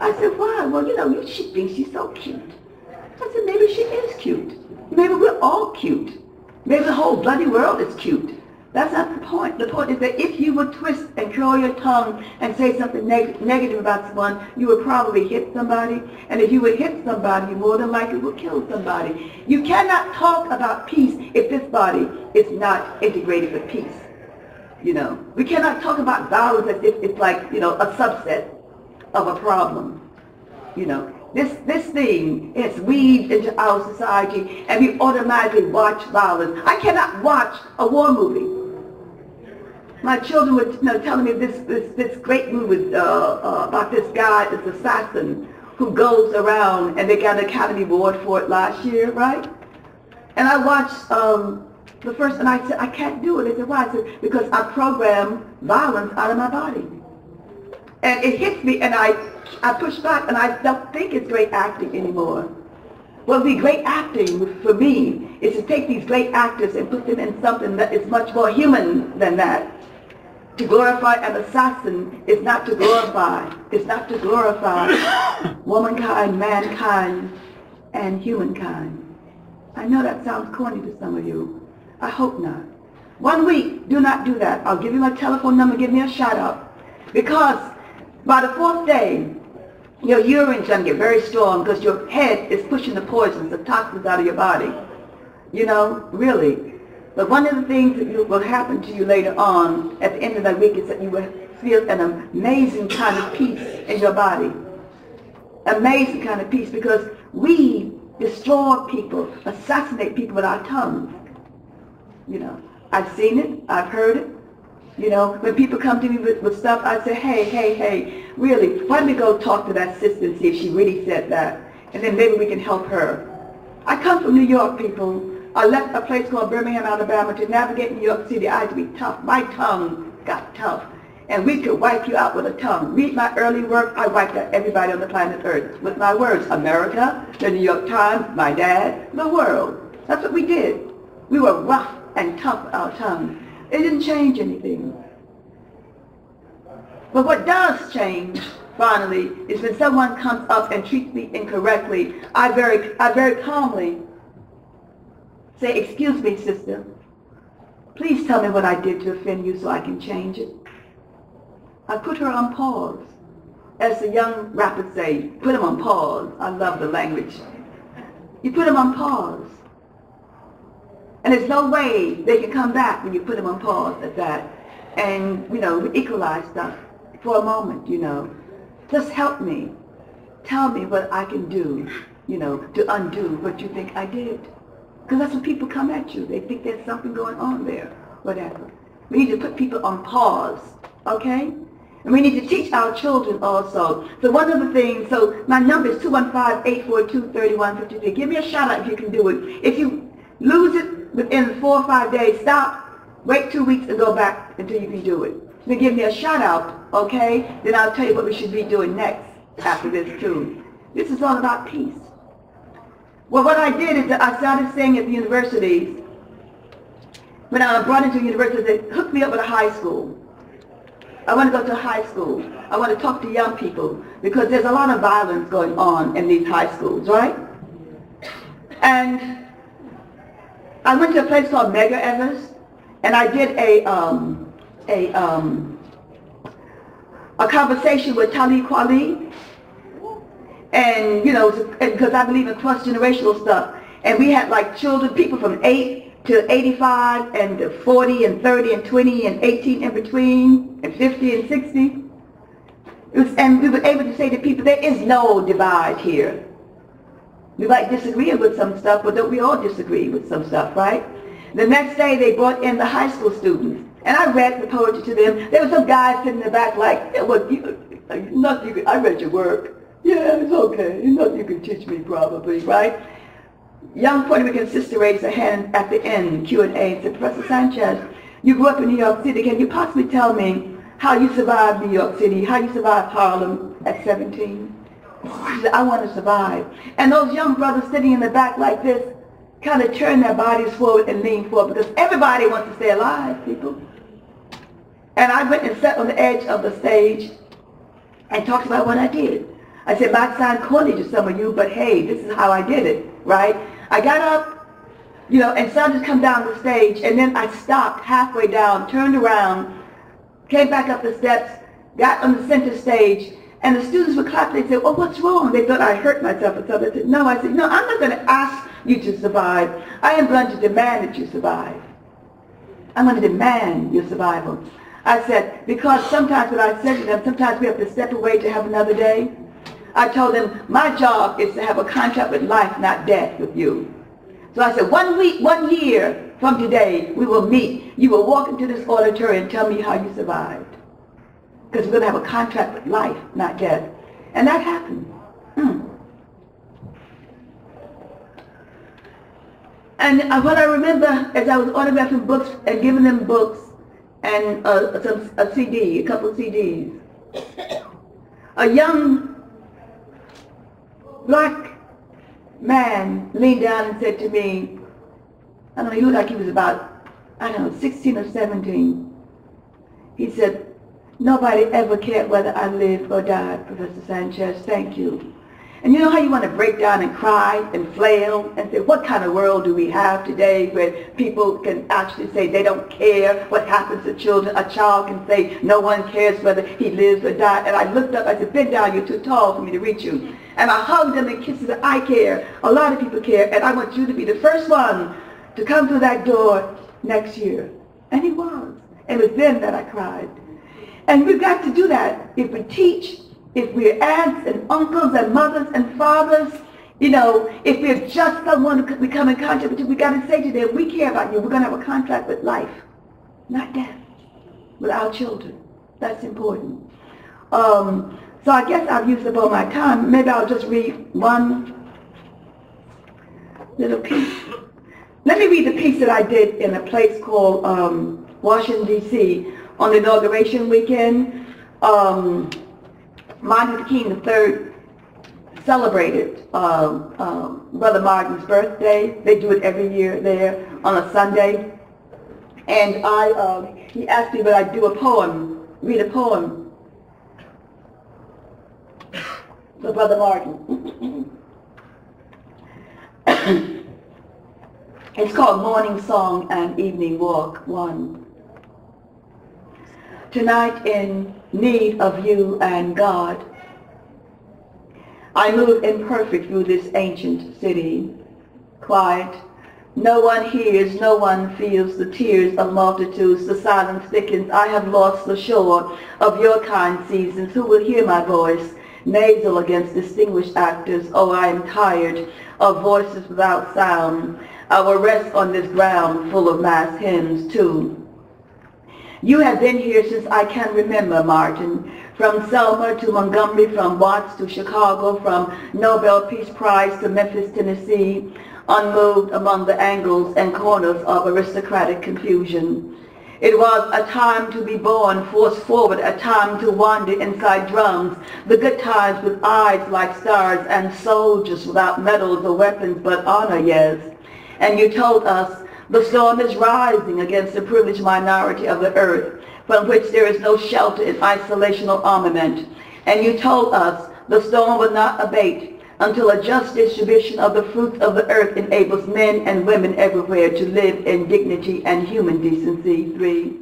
I said, why? Well, you know, she thinks she's so cute. I said, maybe she is cute. Maybe we're all cute. Maybe the whole bloody world is cute. That's not the point. The point is that if you would twist and curl your tongue and say something negative about someone, you would probably hit somebody. And if you would hit somebody, you more than likely will kill somebody. You cannot talk about peace if this body is not integrated with peace. You know, we cannot talk about violence as if it's like, you know, a subset of a problem. You know, this thing is weaved into our society, and we automatically watch violence. I cannot watch a war movie. My children were, you know, telling me this great movie about this guy, this assassin who goes around, and they got an Academy Award for it last year, right? And I watched the first, and I said, I can't do it. They said, why? I said, because I program violence out of my body. And it hits me, and I push back, and I don't think it's great acting anymore. What would be great acting for me is to take these great actors and put them in something that is much more human than that. To glorify an assassin is not to glorify. It's not to glorify womankind, mankind, and humankind. I know that sounds corny to some of you. I hope not. 1 week, do not do that. I'll give you my telephone number, give me a shout out. Because by the 4th day, your urine's going to get very strong because your head is pushing the poisons, the toxins out of your body. You know, really. But one of the things that will happen to you later on at the end of that week is that you will feel an amazing kind of peace in your body. Amazing kind of peace, because we destroy people, assassinate people with our tongues. You know, I've seen it, I've heard it. You know, when people come to me with stuff, I say, hey, really, why don't we go talk to that sister and see if she really said that, and then maybe we can help her. I come from New York, people. I left a place called Birmingham, Alabama to navigate New York City. I had to be tough. My tongue got tough. And we could wipe you out with a tongue. Read my early work. I wiped out everybody on the planet Earth with my words. America, the New York Times, my dad, the world. That's what we did. We were rough and tough with our tongue. It didn't change anything. But what does change, finally, is when someone comes up and treats me incorrectly, I very calmly say, excuse me, sister, please tell me what I did to offend you so I can change it. I put her on pause. As the young rappers say, put them on pause. I love the language. You put them on pause. And there's no way they can come back when you put them on pause at that. And, you know, we equalize stuff for a moment, you know. Just help me. Tell me what I can do, you know, to undo what you think I did. Because that's when people come at you. They think there's something going on there, whatever. We need to put people on pause, okay? And we need to teach our children also. So one of the things, so my number is 215-842-3153. Give me a shout out if you can do it. If you lose it within 4 or 5 days, stop, wait 2 weeks and go back until you can do it. Then give me a shout out, okay? Then I'll tell you what we should be doing next after this too. This is all about peace. Well, what I did is that I started saying at the universities, when I was brought into a university, they hooked me up with a high school. I want to go to a high school. I want to talk to young people because there's a lot of violence going on in these high schools, right? And I went to a place called Mega Evers, and I did a conversation with Talib Kweli. And, you know, because I believe in cross-generational stuff. And we had like children, people from 8 to 85 and 40 and 30 and 20 and 18 in between and 50 and 60. And we were able to say to people, there is no divide here. We might disagree with some stuff, but don't we all disagree with some stuff, right? The next day they brought in the high school students. And I read the poetry to them. There was some guy sitting in the back like, yeah, well, I read your work. Yeah, it's okay. There's nothing you can teach me probably, right? Young Puerto Rican sister raised her hand at the end, Q&A, and said, Professor Sanchez, you grew up in New York City. Can you possibly tell me how you survived New York City, how you survived Harlem at 17? She said, I want to survive. And those young brothers sitting in the back like this kind of turn their bodies forward and lean forward because everybody wants to stay alive, people. And I went and sat on the edge of the stage and talked about what I did. I said, might sound corny to some of you, but hey, this is how I did it, right? I got up, you know, and started to come down the stage, and then I stopped halfway down, turned around, came back up the steps, got on the center stage, and the students would clap. They said, well, what's wrong? They thought I hurt myself or something. I said, no. I said, no, I'm not going to ask you to survive. I am going to demand that you survive. I'm going to demand your survival. I said, because sometimes what I said to them, sometimes we have to step away to have another day. I told them, my job is to have a contract with life, not death with you. So I said, 1 week, 1 year from today, we will meet. You will walk into this auditorium and tell me how you survived. Because we're going to have a contract with life, not death. And that happened. And what I remember as I was autographing books and giving them books and a CD, a couple of CDs, a young black man leaned down and said to me, I don't know, he looked like he was about, I don't know, 16 or 17. He said, nobody ever cared whether I lived or died, Professor Sanchez, thank you. And you know how you want to break down and cry and flail and say, what kind of world do we have today where people can actually say they don't care what happens to children? A child can say no one cares whether he lives or dies. And I looked up, I said, bend down, you're too tall for me to reach you. And I hugged them and kissed them. I care. A lot of people care. And I want you to be the first one to come through that door next year. And he was. And it was then that I cried. And we've got to do that if we teach, if we're aunts and uncles and mothers and fathers, you know, if we're just someone who we come in contact with, we got to say to them, we care about you. We're going to have a contract with life, not death, with our children. That's important. So I guess I've used up all my time. Maybe I'll just read one little piece. Let me read the piece that I did in a place called Washington, D.C. on the inauguration weekend. Martin Luther King III celebrated Brother Martin's birthday. They do it every year there on a Sunday. And he asked me would I do a poem, read a poem for Brother Martin. It's called Morning Song and Evening Walk 1. Tonight in need of you and God, I move imperfect through this ancient city. Quiet, no one hears, no one feels the tears of multitudes, the silence thickens. I have lost the shore of your kind seasons. Who will hear my voice? Nasal against distinguished actors. Oh, I am tired of voices without sound. I will rest on this ground full of mass hymns too. You have been here since I can remember, Martin. From Selma to Montgomery, from Watts to Chicago, from Nobel Peace Prize to Memphis, Tennessee, unmoved among the angles and corners of aristocratic confusion. It was a time to be born, forced forward, a time to wander inside drums, the good times with eyes like stars and soldiers without medals or weapons but honor, yes. And you told us, the storm is rising against the privileged minority of the earth, from which there is no shelter in isolation or armament. And you told us the storm will not abate until a just distribution of the fruits of the earth enables men and women everywhere to live in dignity and human decency. 3.